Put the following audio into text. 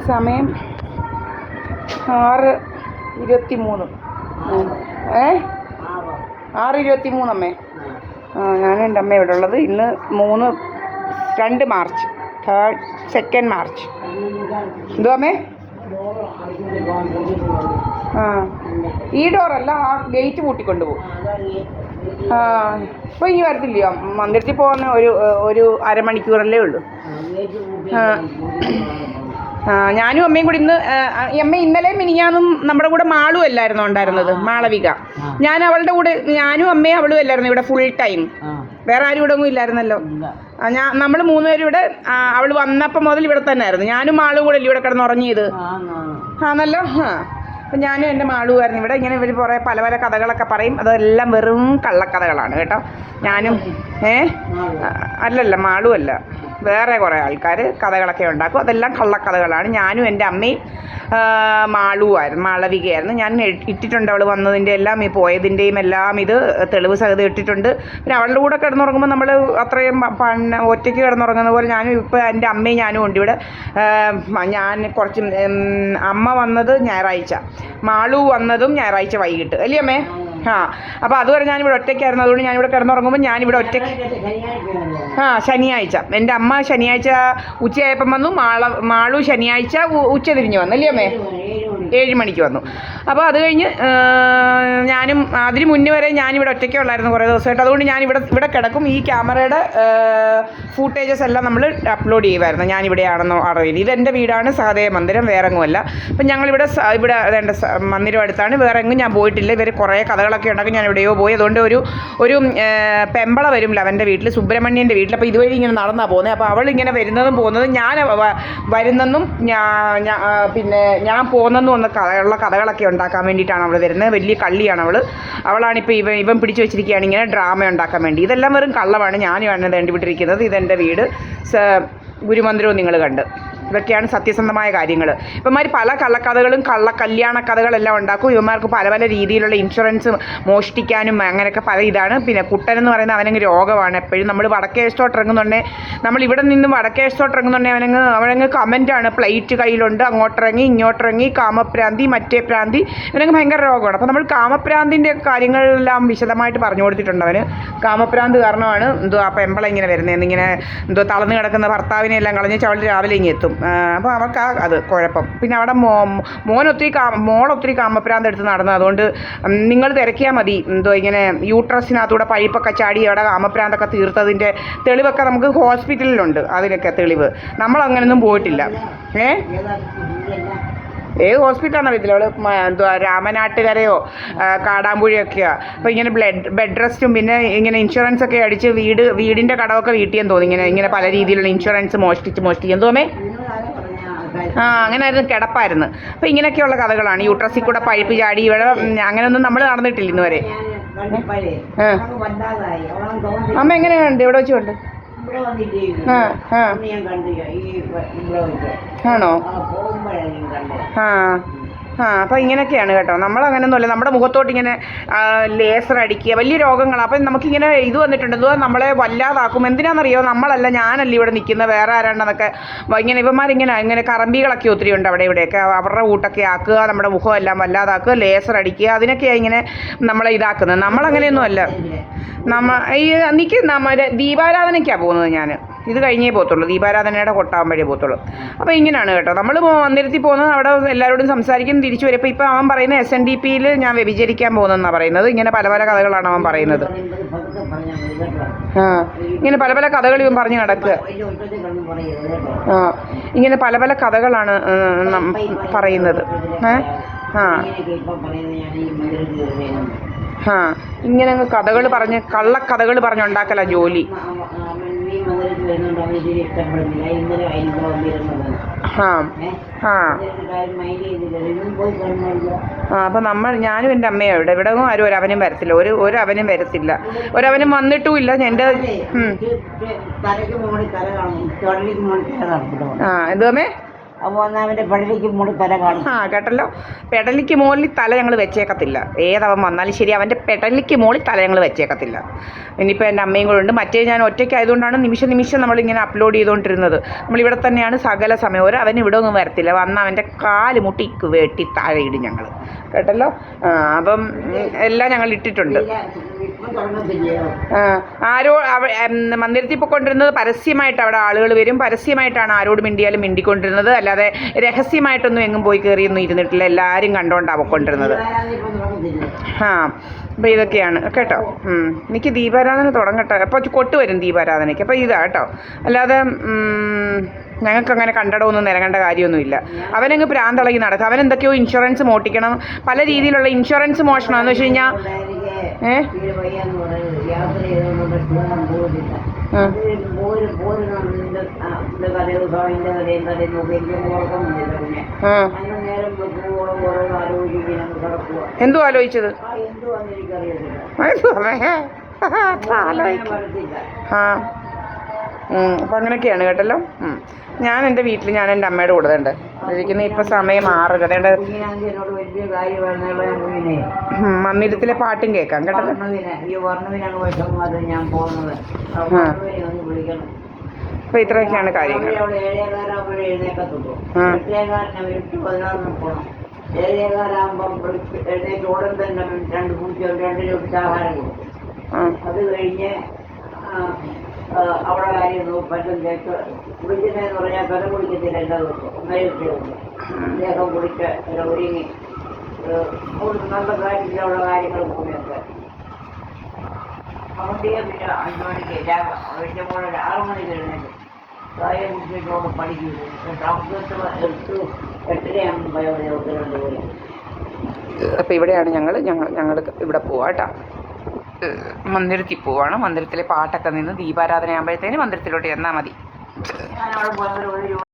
സമയം 6:23. 6:23 അമ്മേ. ഞാനും എൻ്റെ അമ്മ ഇവിടെ ഉള്ളത്. ഇന്ന് 2 മാർച്ച്, 2 മാർച്ച്. എന്തോ അമ്മേ? ഈ ഡോറല്ല, ആ ഗേറ്റ് പൂട്ടിക്കൊണ്ടുപോകും. ഇപ്പോൾ ഇനി വരത്തില്ലയോ? മന്ദിരത്തിൽ പോകുന്ന ഒരു അരമണിക്കൂറല്ലേ ഉള്ളൂ. ഞാനും അമ്മയും കൂടി ഇന്ന്, അമ്മ ഇന്നലെ മിനിഞ്ഞാന്നും നമ്മുടെ കൂടെ മാളും അല്ലായിരുന്നു ഉണ്ടായിരുന്നത്, മാളവിക. ഞാനും അമ്മയും അവളും അല്ലായിരുന്നു ഇവിടെ ഫുൾ ടൈം. വേറെ ആരും ഇവിടെ ഒന്നും ഇല്ലായിരുന്നല്ലോ. നമ്മൾ 3 പേരും ഇവിടെ. അവൾ വന്നപ്പോൾ മുതൽ ഇവിടെ തന്നെ ആയിരുന്നു. ഞാനും മാളും കൂടെ അല്ലേ ഇവിടെ കിടന്നുറങ്ങിയത്. ആണല്ലോ. അപ്പം ഞാനും എൻ്റെ മാളുമായിരുന്നു ഇവിടെ. ഇങ്ങനെ ഇവർ കുറേ പല പല കഥകളൊക്കെ പറയും. അതെല്ലാം വെറും കള്ളക്കഥകളാണ് കേട്ടോ. ഞാനും അല്ലല്ല, മാളും അല്ല, വേറെ കുറേ ആൾക്കാർ കഥകളൊക്കെ ഉണ്ടാക്കും. അതെല്ലാം കള്ളക്കഥകളാണ്. ഞാനും എൻ്റെ അമ്മയും മാളുമായിരുന്നു, മാളവികയായിരുന്നു. ഞാൻ ഇട്ടിട്ടുണ്ട് അവൾ വന്നതിൻ്റെ എല്ലാം, ഈ പോയതിൻ്റെയും എല്ലാം ഇത് തെളിവ് സഹിതം ഇട്ടിട്ടുണ്ട്. പിന്നെ അവളുടെ കൂടെ കിടന്നുറങ്ങുമ്പോൾ നമ്മൾ അത്രയും ഒറ്റയ്ക്ക് കിടന്നുറങ്ങുന്ന പോലെ ഞാനും ഇപ്പോൾ എൻ്റെ അമ്മയും ഞാനും ഉണ്ട് ഇവിടെ. ഞാൻ കുറച്ച് അമ്മ വന്നത് ഞായറാഴ്ച, മാളു വന്നതും ഞായറാഴ്ച വൈകിട്ട് അല്ലേ അമ്മേ? അപ്പോൾ അതുവരെ ഞാനിവിടെ ഒറ്റയ്ക്കായിരുന്നു. അതുകൊണ്ട് ഞാനിവിടെ കിടന്നുറങ്ങുമ്പോൾ ഞാനിവിടെ ഒറ്റയ്ക്ക്. ശനിയാഴ്ച എൻ്റെ അമ്മ ശനിയാഴ്ച ഉച്ചയായപ്പം വന്നു. മാളു ശനിയാഴ്ച ഉച്ച തിരിഞ്ഞ് വന്നു അല്ലേ അമ്മേ? 7 മണിക്ക് വന്നു. അപ്പോൾ അത് കഴിഞ്ഞ് ഞാനും അതിന് മുന്നേ വരെ ഞാനിവിടെ ഒറ്റയ്ക്കേ ഉള്ളായിരുന്നു കുറേ ദിവസമായിട്ട്. അതുകൊണ്ട് ഞാനിവിടെ കിടക്കും. ഈ ക്യാമറയുടെ ഫൂട്ടേജസ് എല്ലാം നമ്മൾ അപ്ലോഡ് ചെയ്യുമായിരുന്നു ഞാനിവിടെയാണെന്നോ അറിയില്ല. ഇതെൻ്റെ വീടാണ്, സഹദേവ മന്ദിരം, വേറെ എങ്ങുമല്ല. അപ്പം ഞങ്ങളിവിടെ വേണ്ട മന്ദിരം അടുത്താണ്, വേറെ എങ്ങും ഞാൻ പോയിട്ടില്ല. ഇവർ കുറേ കഥകളൊക്കെ ഉണ്ടാക്കും. ഞാൻ എവിടെയോ പോയി. അതുകൊണ്ട് ഒരു പെമ്പള വരും ലവൻ്റെ വീട്ടിൽ, സുബ്രഹ്മണ്യൻ്റെ വീട്ടിൽ. അപ്പോൾ ഇതുവഴി ഇങ്ങനെ നടന്നാണ് പോകുന്നത്. അപ്പോൾ അവളിങ്ങനെ വരുന്നതും പോകുന്നതും, ഞാൻ വരുന്നെന്നും പിന്നെ ഞാൻ പോകുന്നെന്നും ഉള്ള കഥകളൊക്കെ ഉണ്ടാക്കാൻ വേണ്ടിയിട്ടാണ് അവൾ വരുന്നത്. വലിയ കള്ളിയാണ് അവളാണിപ്പോൾ ഇവൻ പിടിച്ചു വെച്ചിരിക്കുകയാണ് ഇങ്ങനെ ഡ്രാമ ഉണ്ടാക്കാൻ വേണ്ടി. ഇതെല്ലാം വെറും കള്ളമാണ്. ഞാനുമാണ് വേണ്ടിവിട്ടിരിക്കുന്നത്. ഇതെൻ്റെ വീട്, ഗുരുമന്ദിരവും നിങ്ങൾ കണ്ട്. ഇതൊക്കെയാണ് സത്യസന്ധമായ കാര്യങ്ങൾ. ഇവന്മാർ പല കള്ളക്കഥകളും കല്യാണ കഥകളെല്ലാം ഉണ്ടാക്കും. ഇവന്മാർക്ക് പല പല രീതിയിലുള്ള ഇൻഷുറൻസ് മോഷ്ടിക്കാനും അങ്ങനെയൊക്കെ പല ഇതാണ്. പിന്നെ കുട്ടനെന്ന് പറയുന്ന അവനങ്ങ് രോഗമാണ്. എപ്പോഴും നമ്മൾ വടക്കേശത്തോട്ട് ഇറങ്ങുന്നുണ്ടെങ്കിൽ, നമ്മളിവിടെ നിന്നും വടക്കേശത്തോട്ട് ഇറങ്ങുന്നുണ്ടെങ്കിൽ അവനങ്ങ് കമൻറ്റാണ്. പ്ലേറ്റ് കയ്യിലുണ്ട്, അങ്ങോട്ടിറങ്ങി ഇങ്ങോട്ടിറങ്ങി, കാമപ്രാന്തി, മറ്റേ പ്രാന്തി, ഇവനങ്ങ് ഭയങ്കര രോഗമാണ്. അപ്പോൾ നമ്മൾ കാമപ്രാന്തിൻ്റെ കാര്യങ്ങളെല്ലാം വിശദമായിട്ട് പറഞ്ഞു കൊടുത്തിട്ടുണ്ട് അവന്. കാമപ്രാന്ത് കാരണമാണ് എന്തോ ആ പെമ്പള ഇങ്ങനെ വരുന്നത്, ഇങ്ങനെ എന്തോ തളർന്ന് കിടക്കുന്ന ഭർത്താവിനെ എല്ലാം കളഞ്ഞ് അവൾ രാവിലെ ഇങ്ങ് എത്തും. അപ്പോൾ അവർക്ക് അത് കുഴപ്പം. പിന്നെ അവിടെ മോളൊത്തിരി കാമപ്രാന്ത് എടുത്ത് നടന്നു. അതുകൊണ്ട് നിങ്ങൾ തിരക്കിയാൽ മതി, എന്തോ ഇങ്ങനെ യൂട്രസിനകത്തൂടെ പഴുപ്പൊക്കെ ചാടി അവിടെ കാമപ്രാന്തൊക്കെ തീർത്തതിൻ്റെ തെളിവൊക്കെ നമുക്ക് ഹോസ്പിറ്റലിലുണ്ട്. അതിനൊക്കെ തെളിവ്. നമ്മളങ്ങനെയൊന്നും പോയിട്ടില്ല. ഏത് ഹോസ്പിറ്റലാണെന്ന് അറിയത്തില്ല. അവൾ എന്തുവാ രാമനാട്ടുകരയോ കാടാമ്പുഴയൊക്കെയാണ്. അപ്പോൾ ഇങ്ങനെ ബെഡ് റെസ്റ്റും പിന്നെ ഇങ്ങനെ ഇൻഷുറൻസ് ഒക്കെ അടിച്ച് വീടിൻ്റെ കടമൊക്കെ വീട്ടിയെന്ന് തോന്നി. ഇങ്ങനെ പല രീതിയിലുള്ള ഇൻഷുറൻസ് മോഷ്ടിച്ച് എന്തോമേ അങ്ങനെയായിരുന്നു, കിടപ്പായിരുന്നു. അപ്പോൾ ഇങ്ങനെയൊക്കെയുള്ള കഥകളാണ്. യൂട്രസിൽ കൂടെ പഴുപ്പ് ചാടി ഇവിടെ അങ്ങനെയൊന്നും നമ്മൾ നടന്നിട്ടില്ല ഇന്ന് വരെ. അമ്മ എങ്ങനെയുണ്ട് ഇവിടെ വെച്ചുകൊണ്ട്? ആണോ? അപ്പോൾ ഇങ്ങനെയൊക്കെയാണ് കേട്ടോ. നമ്മളങ്ങനെയൊന്നുമല്ല. നമ്മുടെ മുഖത്തോട്ട് ഇങ്ങനെ ലേസർ അടിക്കുക, വലിയ രോഗങ്ങളാണ്. അപ്പം നമുക്കിങ്ങനെ ഇത് വന്നിട്ടുണ്ട്, എന്തോ നമ്മളെ വല്ലാതാക്കും. എന്തിനാണെന്നറിയോ? ഞാനല്ല ഇവിടെ നിൽക്കുന്നത്, വേറെ ആരാണ്ടെന്നൊക്കെ ഇങ്ങനെ ഇവന്മാരിങ്ങനെ കറമ്പികളൊക്കെ ഒത്തിരി ഉണ്ട് അവിടെ ഇവിടെയൊക്കെ. അവരുടെ കൂട്ടൊക്കെ ആക്കുക, നമ്മുടെ മുഖമെല്ലാം വല്ലാതാക്കുക, ലേസർ അടിക്കുക, അതിനൊക്കെയാണ് ഇങ്ങനെ നമ്മളെ ഇതാക്കുന്നത്. നമ്മളങ്ങനെയൊന്നുമല്ല. ദീപാരാധനയ്ക്കാണ് പോകുന്നത് ഞാൻ. ഇത് കഴിഞ്ഞേ പോകത്തുള്ളൂ, ദീപാരാധനയുടെ കൊട്ടാകുമ്പോഴേ പോകത്തുള്ളൂ. അപ്പോൾ ഇങ്ങനെയാണ് കേട്ടോ. നമ്മൾ മന്ദിരത്തിൽ പോകുന്നത്, അവിടെ എല്ലാവരോടും സംസാരിക്കും, തിരിച്ചു വരും. ഇപ്പോൾ അവൻ പറയുന്നത് SNDPയിൽ ഞാൻ വ്യഭിചരിക്കാൻ പോകുന്നതെന്നാണ് പറയുന്നത്. ഇങ്ങനെ പല പല കഥകളാണ് അവൻ പറയുന്നത്. ഇങ്ങനെ പല പല കഥകൾ ഇവൻ പറഞ്ഞു നടക്കുക. ഇങ്ങനെ പല പല കഥകളാണ് പറയുന്നത്. ഇങ്ങനെ കഥകൾ പറഞ്ഞ് കള്ളക്കഥകൾ പറഞ്ഞുണ്ടാക്കല ജോലി. അപ്പം ഞാനും എൻ്റെ അമ്മയും ഇവിടെ ആരും ഒരവനും വരത്തില്ല, ഒരവനും വരത്തില്ല, ഒരവനും വന്നിട്ടുമില്ല. എൻ്റെ എന്തോമേ അപ്പോൾ അവൻ്റെ പള്ളിക്ക് മുകളിൽ തല കാണും. കേട്ടല്ലോ, പെടലിക്ക് മുകളിൽ തല ഞങ്ങൾ വെച്ചേക്കത്തില്ല. ഏതവൻ വന്നാലും ശരി, അവൻ്റെ പെടലിക്ക് മുകളിൽ തല ഞങ്ങൾ വെച്ചേക്കത്തില്ല. ഇനിയിപ്പോൾ എൻ്റെ അമ്മയും കൂടെ ഉണ്ട്. മറ്റേ ഞാൻ ഒറ്റയ്ക്കായതുകൊണ്ടാണ് നിമിഷം നമ്മളിങ്ങനെ അപ്ലോഡ് ചെയ്തുകൊണ്ടിരുന്നത്. നമ്മളിവിടെ തന്നെയാണ് സകല സമയം. അവൻ ഇവിടെ ഒന്നും വരത്തില്ല. വന്ന് അവൻ്റെ കാല് മുട്ടി വെട്ടി താഴെ ഇടും ഞങ്ങൾ. കേട്ടല്ലോ. അപ്പം എല്ലാം ഞങ്ങൾ ഇട്ടിട്ടുണ്ട്. മന്ദിരത്തിൽ പോയിക്കൊണ്ടിരുന്നത് പരസ്യമായിട്ട് അവിടെ ആളുകൾ വരും. പരസ്യമായിട്ടാണ് ആരോട് മിണ്ടിയാലും മിണ്ടിക്കൊണ്ടിരുന്നത്. അല്ലാതെ രഹസ്യമായിട്ടൊന്നും എങ്ങും പോയി കയറിയൊന്നും ഇരുന്നിട്ടില്ല. എല്ലാവരും കണ്ടോണ്ടാണ് പോയിക്കൊണ്ടിരുന്നത്. അപ്പോൾ ഇതൊക്കെയാണ് കേട്ടോ. എനിക്ക് ദീപാരാധന തുടങ്ങട്ടെ. അപ്പോൾ കൊട്ട് വരും ദീപാരാധനയ്ക്ക്. അപ്പോൾ ഇതാ കേട്ടോ. അല്ലാതെ ഞങ്ങൾക്കങ്ങനെ കണ്ടടമൊന്നും നിരങ്ങേണ്ട കാര്യമൊന്നുമില്ല. അവനങ്ങ് പ്രാന്തളകി നടക്കും. അവനെന്തൊക്കെയോ ഇൻഷുറൻസ് മോട്ടിക്കണം. പല രീതിയിലുള്ള ഇൻഷുറൻസ് മോഷണമെന്ന് വെച്ച് കഴിഞ്ഞാൽ എന്തോ ആലോചിച്ചത്? അപ്പം അങ്ങനെയൊക്കെയാണ് കേട്ടല്ലോ. ഞാൻ എൻ്റെ വീട്ടിൽ ഞാൻ എൻ്റെ അമ്മയുടെ കൂടെ ഉണ്ട് ഇരിക്കുന്ന. ഇപ്പം സമയം 6. അതേണ്ട മന്ദിരത്തിലെ പാട്ടും കേൾക്കാം കേട്ടല്ലോ. അപ്പോൾ ഇത്രയൊക്കെയാണ് കാര്യങ്ങൾ. 7:15 എഴുന്നേറ്റ് ഉടൻ തന്നെ 2 പൂച്ച 2 ലൂട്ട് ആഹാരം കൊടുക്കും. അത് കഴിഞ്ഞ് അവിടെ കാര്യം പറ്റും കേക്ക് കുടിക്കുന്നതെന്ന് പറഞ്ഞാൽ വില കുടിക്കത്തില്ല. എല്ലാ ദിവസവും 1 ദിവസം ദേഹം കുടിച്ച് ഒരുങ്ങി നല്ല കാര്യത്തിൽ അവിടെ കാര്യങ്ങൾ കൂടിയൊക്കെ അവൻ്റെ പിന്നെ 5 മണിക്ക് എൻ്റെ മോളെ 6 മണിക്ക് എഴുന്നേറ്റ് കാര്യം കുടിച്ചിട്ടോട് പഠിക്കുന്നു. 8:30 പോയി. അപ്പോൾ ഇവിടെയാണ് ഞങ്ങൾ ഇവിടെ പോവാം കേട്ടോ. മന്ദിരത്തിൽ പോവാണ്. മന്ദിരത്തിലെ പാട്ടൊക്കെ നിന്ന് ദീപാരാധന ആകുമ്പോഴത്തേന് മന്ദിരത്തിലോട്ട് ചെന്നാൽ മതി.